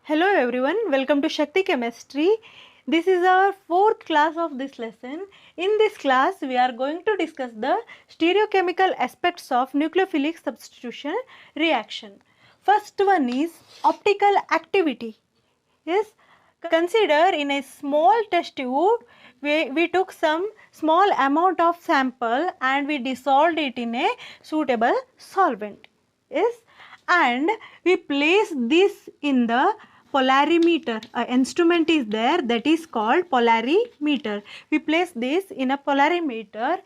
Hello everyone, welcome to Shakti Chemistry. This is our fourth class of this lesson. In this class, we are going to discuss the stereochemical aspects of nucleophilic substitution reaction. First one is optical activity. Yes, consider in a small test tube, we took some small amount of sample and we dissolved it in a suitable solvent. Yes, and we place this in the polarimeter. An instrument is there that is called polarimeter. We place this in a polarimeter.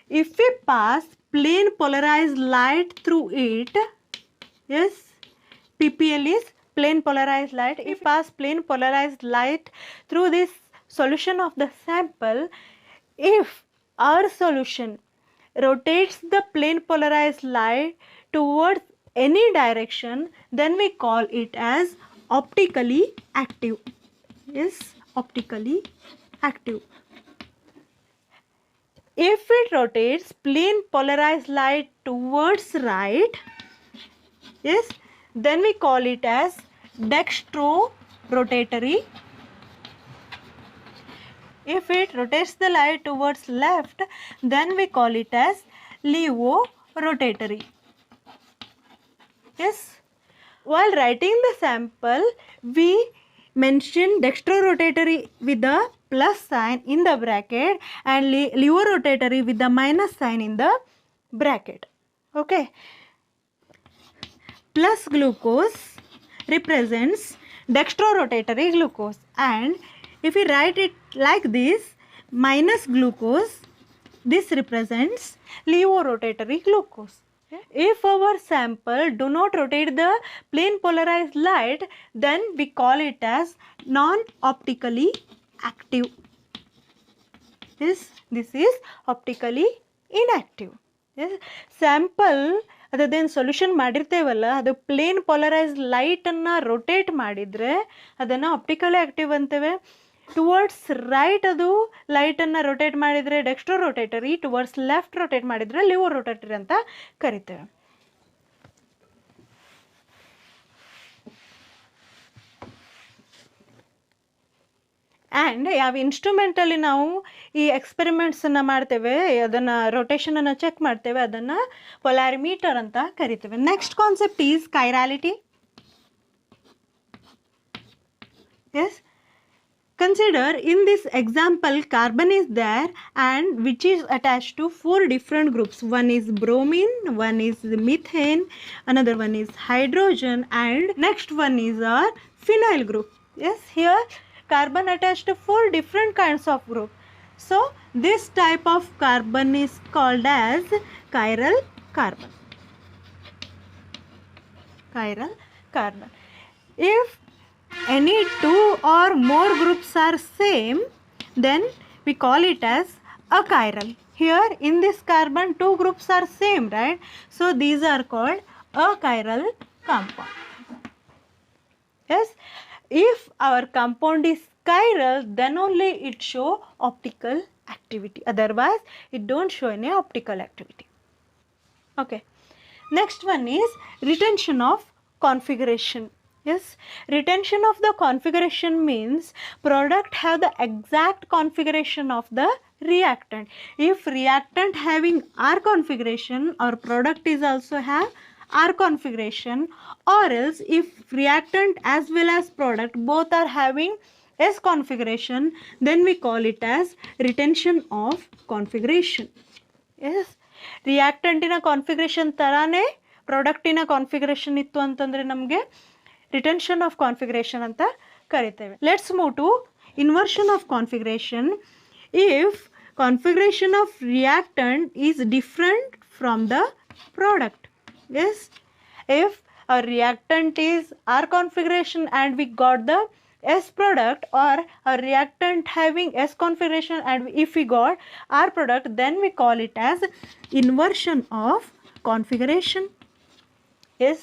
If we pass plain polarized light through it, yes, PPL is plain polarized light. If we pass plain polarized light through this solution of the sample, if our solution rotates the plain polarized light towards any direction, then we call it as optically active. Yes, optically active. If it rotates plain polarized light towards right, yes, then we call it as dextrorotatory. If it rotates the light towards left, then we call it as levorotatory. Yes. While writing the sample, we mention dextrorotatory with the plus sign in the bracket and levorotatory with the minus sign in the bracket. Okay. Plus glucose represents dextrorotatory glucose, and if we write it like this, minus glucose, this represents levorotatory glucose. If our sample do not rotate the plain polarized light, then we call it as non-optically active. Yes, this is optically inactive. Yes, sample ಅದದೇನು solution ಮಾಡಿರ್ತೇವಲ್ಲ ಅದು plane polarised ಲೈಟನ್ನು rotate ಮಾಡಿದರೆ ಅದನ್ನು optically active ಅಂತೇವೆ. Towards right ಅದು ಲೈಟನ್ನು rotate ಮಾಡಿದರೆ ಡೆಕ್ಸ್ಟ್ರೋರೊಟೇಟರಿ, ಟುವರ್ಡ್ಸ್ ಲೆಫ್ಟ್ ರೊಟೇಟ್ ಮಾಡಿದರೆ ಲಿವರೊಟೇಟರಿ ಅಂತ ಕರಿತೇವೆ. ಆ್ಯಂಡ್ ಯಾವ ಇನ್ಸ್ಟ್ರೂಮೆಂಟಲ್ಲಿ ನಾವು ಈ ಎಕ್ಸ್ಪೆರಿಮೆಂಟ್ಸನ್ನು ಮಾಡ್ತೇವೆ, ಅದನ್ನು ರೊಟೇಷನನ್ನು ಚೆಕ್ ಮಾಡ್ತೇವೆ, ಅದನ್ನು ಪೊಲಾರಿಮೀಟರ್ ಅಂತ ಕರಿತೇವೆ. Next concept is chirality. Yes, consider in this example carbon is there and which is attached to 4 different groups. One is bromine, one is methane, another one is hydrogen, and next one is our phenyl group. Yes, here carbon attached to 4 different kinds of group. So this type of carbon is called as chiral carbon. Chiral carbon. If any 2 or more groups are same, then we call it as achiral. Here in this carbon 2 groups are same, right? So these are called achiral compound. Yes, if our compound is chiral, then only it show optical activity, otherwise it don't show any optical activity. Okay, next one is retention of configuration. Yes, retention of the configuration means product have the exact configuration of the reactant. If reactant having R configuration, our product is also have R configuration, or else if reactant as well as product both are having S configuration, then we call it as retention of configuration. Yes, reactant configuration ತರಾನೇ ಪ್ರಾಡಕ್ಟಿನ configuration ಇತ್ತು ಅಂತಂದರೆ ನಮಗೆ retention of configuration ಅಂತ ಕರಿತೇವೆ. Let's move to inversion of configuration. If configuration of reactant is different from the product. Yes, if a reactant is R configuration and we got the S product, or a reactant having S configuration and if we got R product, then we call it as inversion of configuration. Yes,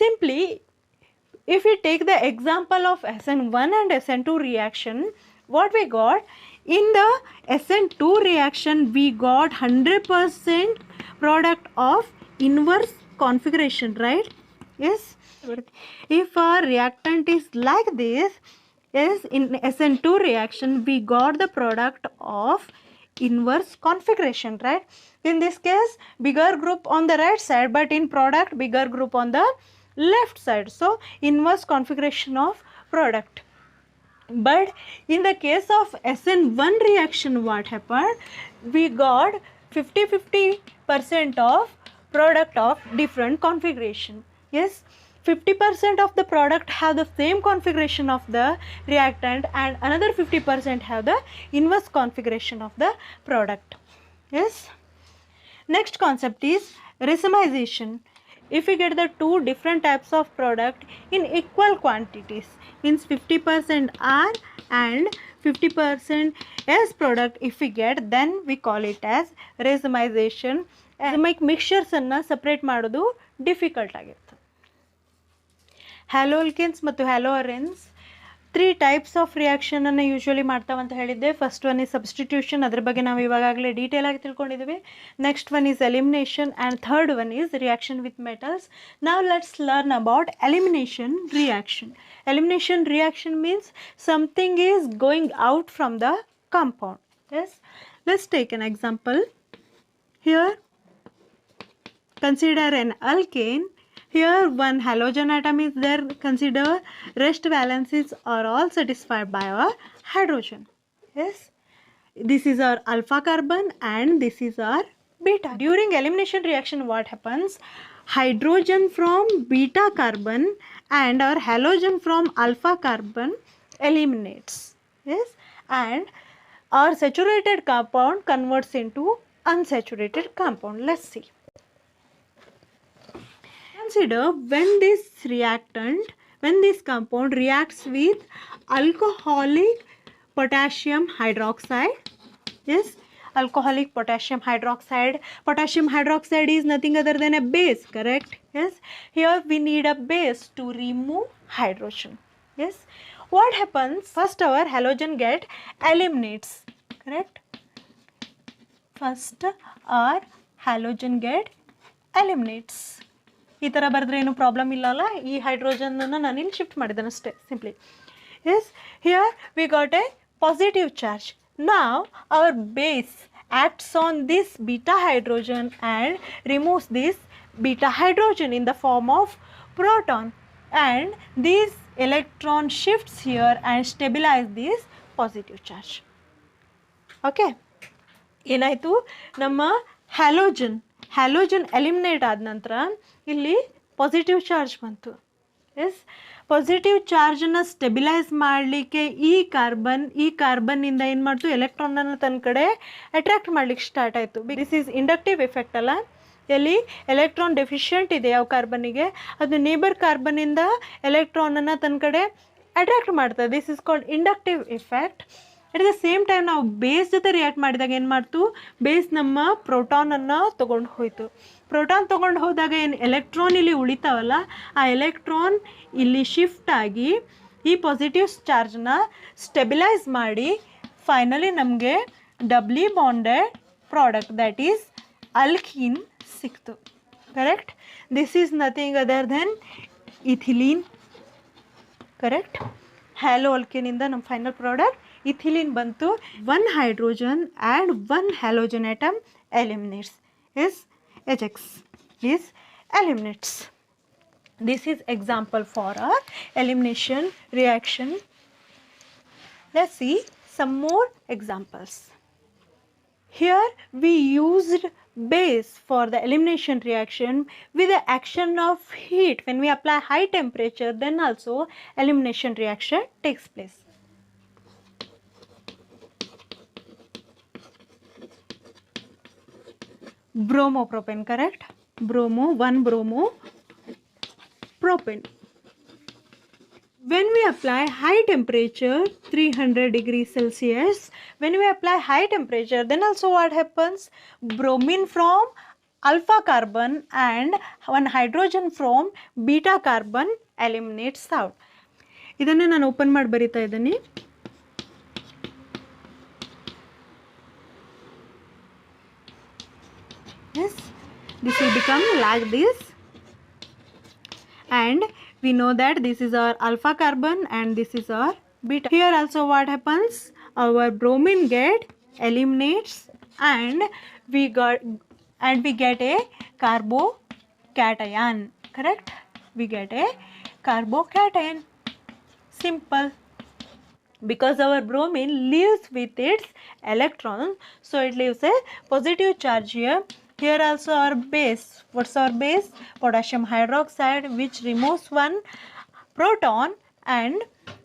simply if we take the example of SN1 and SN2 reaction, what we got in the SN2 reaction, we got 100% product of inverse configuration, right? Yes, If our reactant is like this, yes, in SN2 reaction we got the product of inverse configuration, right? In this case bigger group on the right side, but in product bigger group on the left side, so inverse configuration of product. But in the case of SN1 reaction, what happened? We got 50-50% of product of different configuration. Yes, 50% of the product have the same configuration of the reactant, and another 50% have the inverse configuration of the product. Yes. Next concept is racemization. If we get the two different types of product in equal quantities, means 50% R and 50% S product if we get, then we call it as racemization. Racemic mixtures ಅನ್ನು separate ಮಾಡೋದು difficult ಆಗಿರ್ತದೆ. ಹ್ಯಾಲೋಲ್ಕೆನ್ಸ್ ಮತ್ತು ಹ್ಯಾಲೋಅರೆನ್ಸ್ 3 types of reaction ಅನ್ನು usually ಮಾಡ್ತಾವಂತ ಹೇಳಿದ್ದೆ. First one is substitution, ಅದ್ರ ಬಗ್ಗೆ ನಾವು ಇವಾಗಲೇ ಡೀಟೇಲ್ ಆಗಿ ತಿಳ್ಕೊಂಡಿದ್ದೀವಿ. Next one is elimination and third one is reaction with metals. ನಾವು let's learn about elimination reaction. Elimination reaction means something is going out from the compound. Yes, let's take an example. Here consider an alkane. Here one halogen atom is there. Consider rest valencies are all satisfied by our hydrogen. Yes, this is our alpha carbon and this is our beta. During elimination reaction what happens? Hydrogen from beta carbon and our halogen from alpha carbon eliminates. Yes, and our saturated compound converts into unsaturated compound. Let's see. Consider when this compound reacts with alcoholic potassium hydroxide. Yes, alcoholic potassium hydroxide. Potassium hydroxide is nothing other than a base, correct? Yes, here we need a base to remove hydrogen. Yes, what happens? First our halogen get eliminates, correct? First our halogen get eliminates. ಈ ಥರ ಬರೆದ್ರೆ ಏನು problem ಇಲ್ಲಲ್ಲ. ಈ ಹೈಡ್ರೋಜನನ್ನು ನಾನು ಇಲ್ಲಿ shift ಮಾಡಿದ್ದೇನೆ ಅಷ್ಟೇ, simply. Yes, here we got a positive charge. ನಾವ್ our base acts on this beta hydrogen and removes this beta hydrogen in the form of proton, and this electron shifts here and stabilize this positive charge. Okay, ಏನಾಯಿತು? ನಮ್ಮ halogen eliminate ಆದ ನಂತರ ಇಲ್ಲಿ positive charge ಬಂತು. S, positive ಚಾರ್ಜನ್ನು stabilise ಮಾಡಲಿಕ್ಕೆ ಈ ಕಾರ್ಬನ್ನಿಂದ ಏನು ಮಾಡ್ತು? ಎಲೆಕ್ಟ್ರಾನನ್ನು ತನ್ನ ಕಡೆ ಅಟ್ರಾಕ್ಟ್ ಮಾಡಲಿಕ್ಕೆ ಸ್ಟಾರ್ಟ್ ಆಯಿತು. ದಿಸ್ ಈಸ್ ಇಂಡಕ್ಟಿವ್ ಎಫೆಕ್ಟ್ ಅಲ್ಲ. ಎಲ್ಲಿ ಎಲೆಕ್ಟ್ರಾನ್ ಡೆಫಿಷಿಯೆಂಟ್ ಇದೆ ಯಾವ ಕಾರ್ಬನ್ನಿಗೆ, ಅದು ನೇಬರ್ ಕಾರ್ಬನ್ನಿಂದ ಎಲೆಕ್ಟ್ರಾನನ್ನು ತನ್ನ ಕಡೆ ಅಟ್ರಾಕ್ಟ್ ಮಾಡ್ತದೆ. This is called inductive effect. At the same time ನಾವು ಬೇಸ್ ಜೊತೆ ರಿಯಾಕ್ಟ್ ಮಾಡಿದಾಗ ಏನು ಮಾಡ್ತು? ಬೇಸ್ ನಮ್ಮ ಪ್ರೋಟಾನನ್ನು ತೊಗೊಂಡು ಹೋಯಿತು. ಪ್ರೋಟಾನ್ ತೊಗೊಂಡು ಹೋದಾಗ ಏನು ಎಲೆಕ್ಟ್ರಾನ್ ಇಲ್ಲಿ ಉಳಿತಾವಲ್ಲ, ಆ ಎಲೆಕ್ಟ್ರಾನ್ ಇಲ್ಲಿ ಶಿಫ್ಟ್ ಆಗಿ ಈ ಪಾಸಿಟಿವ್ ಚಾರ್ಜನ್ನ ಸ್ಟೆಬಿಲೈಸ್ ಮಾಡಿ ಫೈನಲಿ ನಮಗೆ doubly bonded product that is alkene ಸಿಕ್ತು. Correct? This is nothing other than ethylene. Correct? Halo ಅಲ್ಕೇನಿಂದ ನಮ್ಮ ಫೈನಲ್ ಪ್ರಾಡಕ್ಟ್ ಇಥಿಲೀನ್ ಬಂತು. 1 hydrogen and 1 halogen atom eliminates. Yes, HX is eliminates. This is example for our elimination reaction. Let's see some more examples. Here we used base for the elimination reaction with the action of heat. When we apply high temperature, then also elimination reaction takes place. Bromopropane, correct? 1 bromopropane. When we apply high temperature 300 degrees Celsius, when we apply high temperature, then also what happens? Bromine from alpha carbon and 1 hydrogen from beta carbon eliminates out. ಇದನ್ನು ನಾನು open ಮಾಡಿ ಬರಿತಾ ಇದ್ದೀನಿ. Yes, this will become like this, and we know that this is our alpha carbon and this is our beta. Here also what happens, our bromine eliminates and we get a carbocation, correct? We get a carbocation. Simple. Because our bromine leaves with its electrons, so it leaves a positive charge here. Here also our base, what's our base? Potassium hydroxide, which removes one proton, and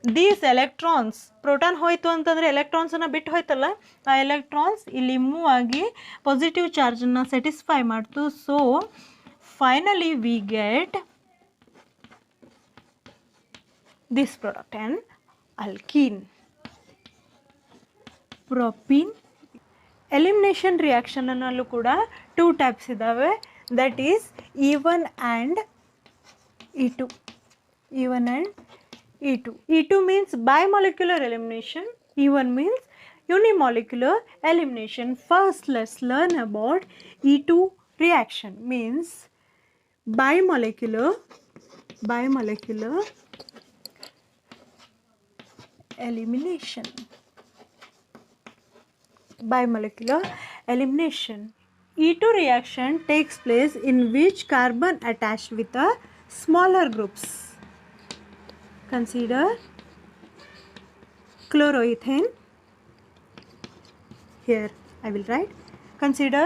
these electrons, proton ಹೋಯಿತು ಅಂತಂದರೆ ಎಲೆಕ್ಟ್ರಾನ್ಸನ್ನು ಬಿಟ್ಟು ಹೋಯ್ತಲ್ಲ, ಆ electrons ಇಲ್ಲಿ move ಆಗಿ positive ಚಾರ್ಜನ್ನು satisfy ಮಾಡ್ತು. So finally we get this product, an alkene. Propene elimination reaction ಅನ್ನಲ್ಲೂ ಕೂಡ 2 types ಇದ್ದಾವೆ, that is E1 and E2. E1 and E2. E2 means bimolecular elimination, E1 means unimolecular elimination. First let's learn about E2 reaction. Means bimolecular elimination. Bimolecular elimination. E2 reaction takes place in which carbon attached with a smaller groups. Consider chloroethane. Here I will write. Consider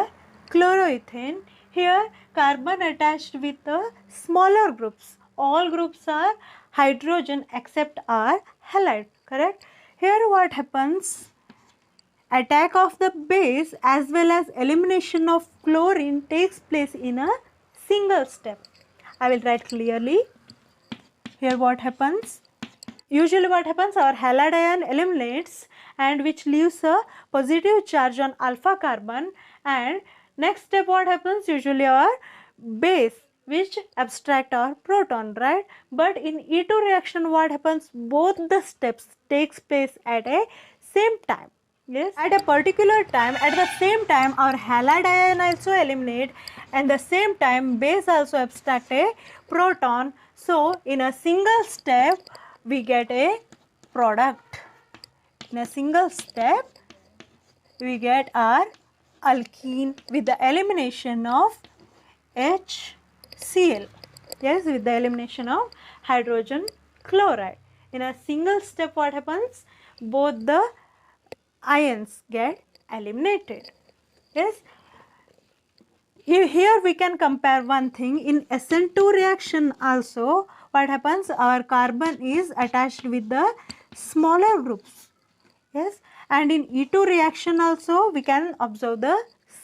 chloroethane. Here carbon attached with the smaller groups. All groups are hydrogen except our halide, correct? Here what happens? Attack of the base as well as elimination of chlorine takes place in a single step. I will write clearly. Here what happens? Usually what happens? Our halide ion eliminates and which leaves a positive charge on alpha carbon, and next step what happens? Usually our base which abstract our proton, right? But in E2 reaction what happens? Both the steps takes place at a same time. Yes, at a particular time, at the same time our halide ion also eliminate, and the same time base also abstract a proton. So in a single step we get a product. In a single step we get our alkene with the elimination of HCl. Yes, with the elimination of hydrogen chloride. In a single step what happens? Both the ions get eliminated. Yes, here we can compare one thing. In SN2 reaction also what happens? Our carbon is attached with the smaller groups. Yes, and in E2 reaction also we can observe the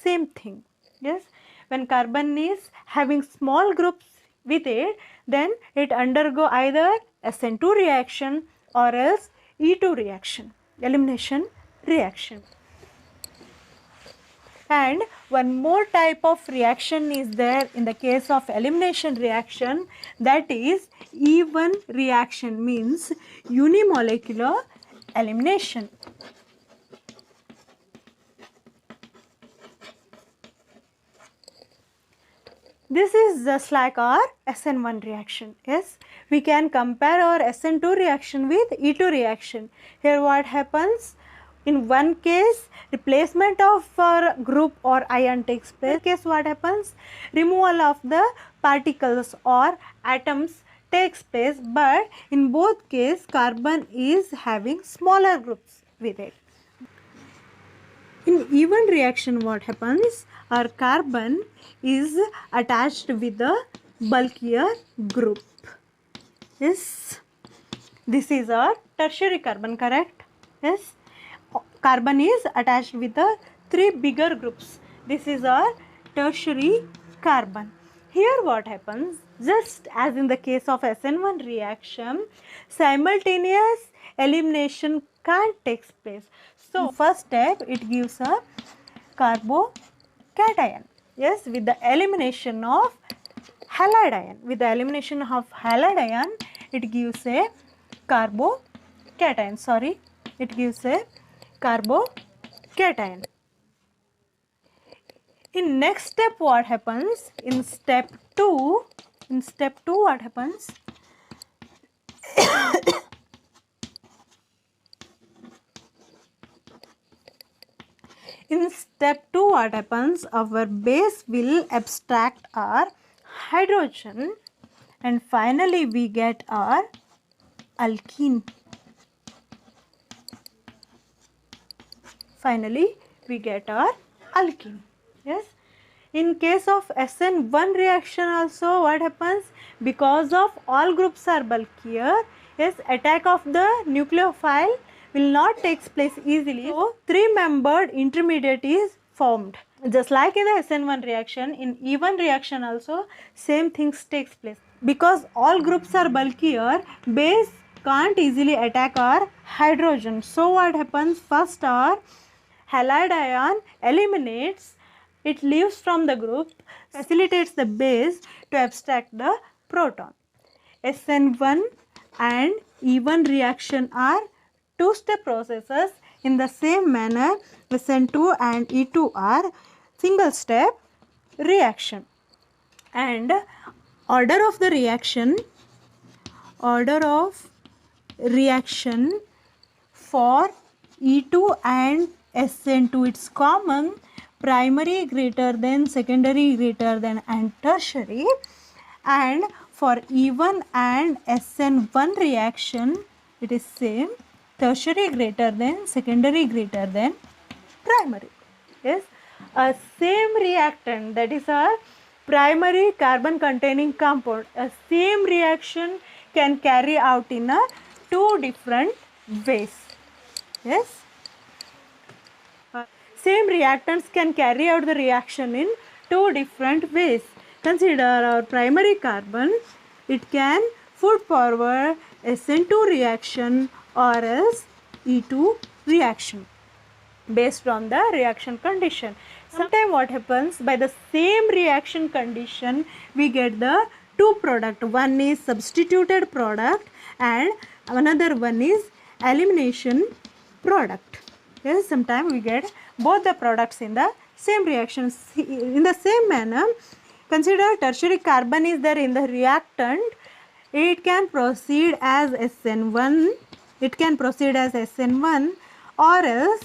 same thing. Yes, when carbon is having small groups with it, then it undergo either SN2 reaction or else E2 reaction, elimination reaction. And one more type of reaction is there in the case of elimination reaction, that is E1 reaction, means unimolecular elimination. This is just like our SN1 reaction. Yes, we can compare our SN2 reaction with E2 reaction. Here what happens? In one case replacement of group or ion takes place. In case what happens? Removal of the particles or atoms takes place, but in both case carbon is having smaller groups with it. In E1 reaction what happens? Our carbon is attached with a bulkier group. Yes, this is our tertiary carbon, correct? Yes, carbon is attached with the 3 bigger groups. This is our tertiary carbon. Here what happens? Just as in the case of SN1 reaction, simultaneous elimination can't take place. So first step it gives a carbocation. Yes, with the elimination of halide ion. With the elimination of halide ion it gives a carbocation. Sorry, it gives a carbocation. In next step what happens? In step 2 what happens? In step 2, what happens? Our base will abstract our hydrogen, and finally we get our alkene. Finally we get our alkene. Yes. In case of SN1 reaction also, what happens? Because of all groups are bulkier, yes, attack of the nucleophile will not take place easily. So, three-membered intermediate is formed. Just like in the SN1 reaction, in E1 reaction also, same things takes place. Because all groups are bulkier, base can't easily attack our hydrogen. So, what happens? First, our halide ion eliminates, it leaves from the group, facilitates the base to abstract the proton. SN1 and E1 reaction are two-step processes. In the same manner, SN2 and E2 are single-step reaction. And order of reaction for E2 and SN2, it's common: primary greater than, secondary greater than, and tertiary. And for E1 and SN1 reaction, it is same: tertiary greater than, secondary greater than, primary. Yes, a same reactant, that is a primary carbon containing compound, a same reaction can carry out in a two different ways. Yes, same reactants can carry out the reaction in two different ways. Consider our primary carbon, it can put forward SN2 reaction or else E2 reaction based on the reaction condition. Sometimes what happens, by the same reaction condition we get the two product. One is substituted product and another one is elimination product. Yes, sometimes we get both the products in the same reaction. In the same manner, consider tertiary carbon is there in the reactant, it can proceed as SN1, or else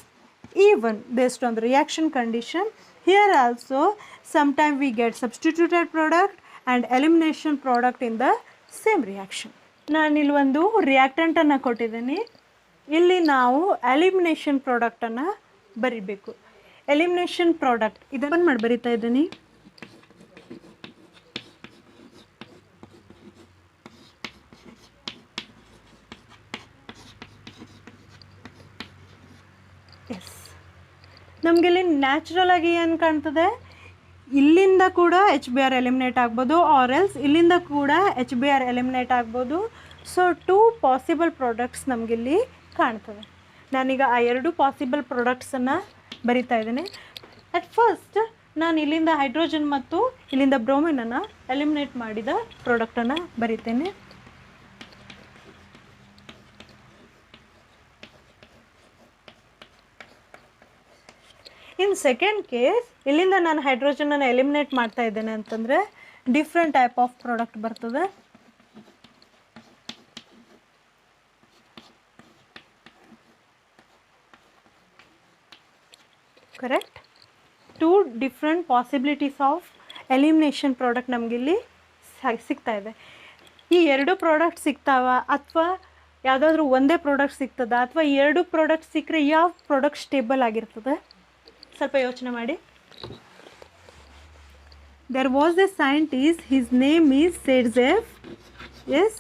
E1 based on the reaction condition. Here also sometimes we get substituted product and elimination product in the same reaction. ನಾನು ಇಲ್ಲಿ ಒಂದು reactant ಅನ್ನು ಕೊಟ್ಟಿದ್ದೀನಿ, ಇಲ್ಲಿ ನಾವು elimination product ಅನ್ನು ಬರಿಬೇಕು. Elimination product ಇದನ್ನು ಮಾಡಿ ಬರಿತಾ ಇದ್ದೀನಿ. ಎಸ್, ನಮಗಿಲ್ಲಿ ನ್ಯಾಚುರಲ್ ಆಗಿ ಏನು ಕಾಣ್ತದೆ, ಇಲ್ಲಿಂದ ಕೂಡ HBr ಎಲಿಮಿನೇಟ್ ಆಗ್ಬೋದು, ಆರ್ ಎಲ್ಸ್ ಇಲ್ಲಿಂದ ಕೂಡ HBr ಎಲಿಮಿನೇಟ್ ಆಗ್ಬೋದು. ಸೊ ಟೂ ಪಾಸಿಬಲ್ ಪ್ರಾಡಕ್ಟ್ಸ್ ನಮಗಿಲ್ಲಿ ಕಾಣ್ತದೆ. ನಾನೀಗ ಆ ಎರಡು ಪಾಸಿಬಲ್ ಪ್ರಾಡಕ್ಟ್ಸನ್ನು ಬರಿತಾ ಇದ್ದೀನಿ. ಅಟ್ ಫಸ್ಟ್ ನಾನು ಇಲ್ಲಿಂದ ಹೈಡ್ರೋಜನ್ ಮತ್ತು ಇಲ್ಲಿಂದ ಬ್ರೋಮಿನನ್ನು ಎಲಿಮಿನೇಟ್ ಮಾಡಿದ ಪ್ರಾಡಕ್ಟನ್ನು ಬರಿತೇನೆ. ಇನ್ ಸೆಕೆಂಡ್ ಕೇಸ್ ಇಲ್ಲಿಂದ ನಾನು ಹೈಡ್ರೋಜನನ್ನು ಎಲಿಮಿನೇಟ್ ಮಾಡ್ತಾ ಇದ್ದೇನೆ ಅಂತಂದರೆ ಡಿಫ್ರೆಂಟ್ ಟೈಪ್ ಆಫ್ ಪ್ರಾಡಕ್ಟ್ ಬರ್ತದೆ. Correct, two different possibilities of elimination product ನಮಗಿಲ್ಲಿ ಸಿಗ್ತಾ ಇದೆ. ಈ ಎರಡು ಪ್ರಾಡಕ್ಟ್ ಸಿಗ್ತಾವ ಅಥವಾ ಯಾವುದಾದ್ರೂ ಒಂದೇ ಪ್ರಾಡಕ್ಟ್ ಸಿಗ್ತದ ಅಥವಾ ಎರಡು ಪ್ರಾಡಕ್ಟ್ ಸಿಕ್ಕರೆ ಯಾವ ಪ್ರಾಡಕ್ಟ್ ಸ್ಟೇಬಲ್ ಆಗಿರ್ತದೆ? ಸ್ವಲ್ಪ ಯೋಚನೆ ಮಾಡಿ. There was a scientist, his name is Sergeyev. Yes,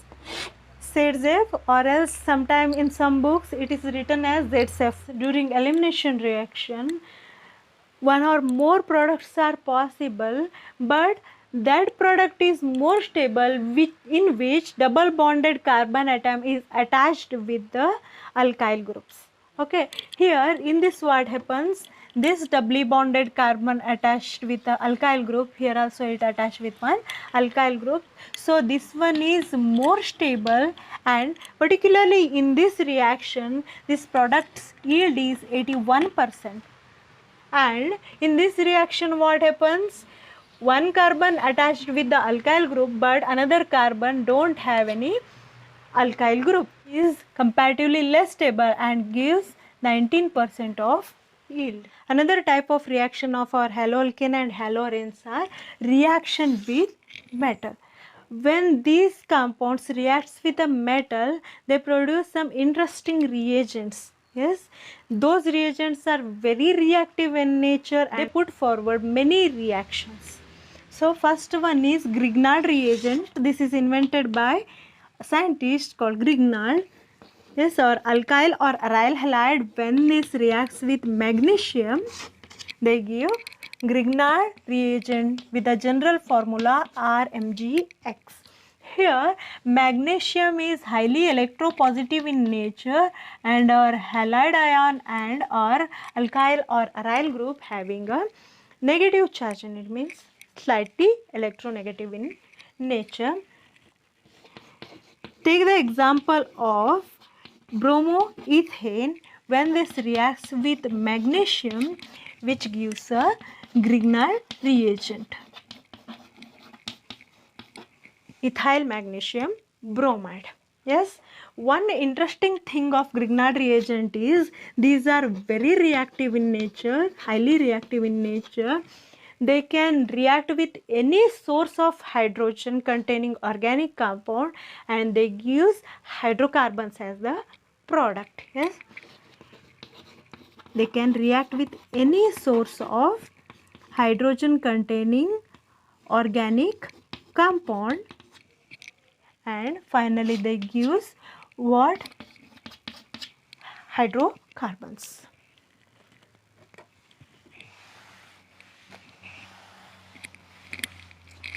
Sergeyev, or else sometime in some books it is written as Zaitsev. During elimination reaction, one or more products are possible, but that product is more stable, in which double bonded carbon atom is attached with the alkyl groups. Okay, here in this what happens, this doubly bonded carbon attached with the alkyl group, here also it attached with one alkyl group. So this one is more stable, and particularly in this reaction this product's yield is 81%. And in this reaction what happens, one carbon attached with the alkyl group but another carbon don't have any alkyl group is comparatively less stable and gives 19% of yield. Another type of reaction of our haloalkane and haloarenes are reaction with metal. When these compounds reacts with a metal, they produce some interesting reagents. Yes, those reagents are very reactive in nature and they put forward many reactions. So first one is Grignard reagent. This is invented by a scientist called Grignard. Yes, or alkyl or aryl halide, when this reacts with magnesium, they give Grignard reagent with the general formula RMgX. Here, magnesium is highly electropositive in nature and our halide ion and our alkyl or aryl group having a negative charge in it, means slightly electronegative in nature. Take the example of bromoethane. When this reacts with magnesium, which gives a Grignard reagent. Ethyl magnesium bromide. Yes, one interesting thing of Grignard reagent is these are very reactive in nature, highly reactive in nature. They can react with any source of hydrogen containing organic compound and they use hydrocarbons as the product. Yes, they can react with any source of hydrogen containing organic compound and finally they use what? Hydrocarbons.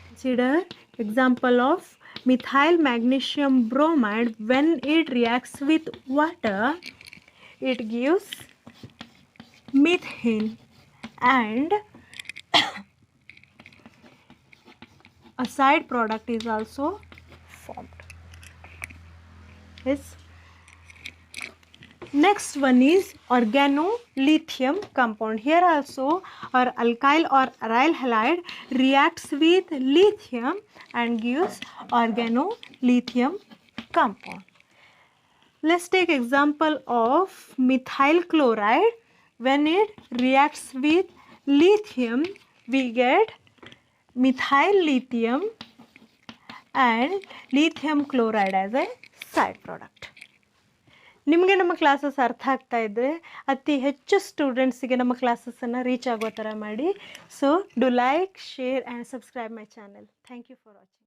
Consider example of methyl magnesium bromide. When it reacts with water, it gives methane and a side product is also formed. Yes. Next one is organolithium compound. Here also our alkyl or aryl halide reacts with lithium and gives organolithium compound. Let's take example of methyl chloride. When it reacts with lithium, we get methyl lithium and lithium chloride as a side product. ನಿಮಗೆ ನಮ್ಮ classes ಅರ್ಥ ಆಗ್ತಾ ಇದ್ದರೆ ಅತಿ ಹೆಚ್ಚು ಸ್ಟೂಡೆಂಟ್ಸಿಗೆ ನಮ್ಮ ಕ್ಲಾಸಸ್ಸನ್ನು reach ಆಗೋ ಥರ ಮಾಡಿ. So do like, share and subscribe my channel. Thank you for watching.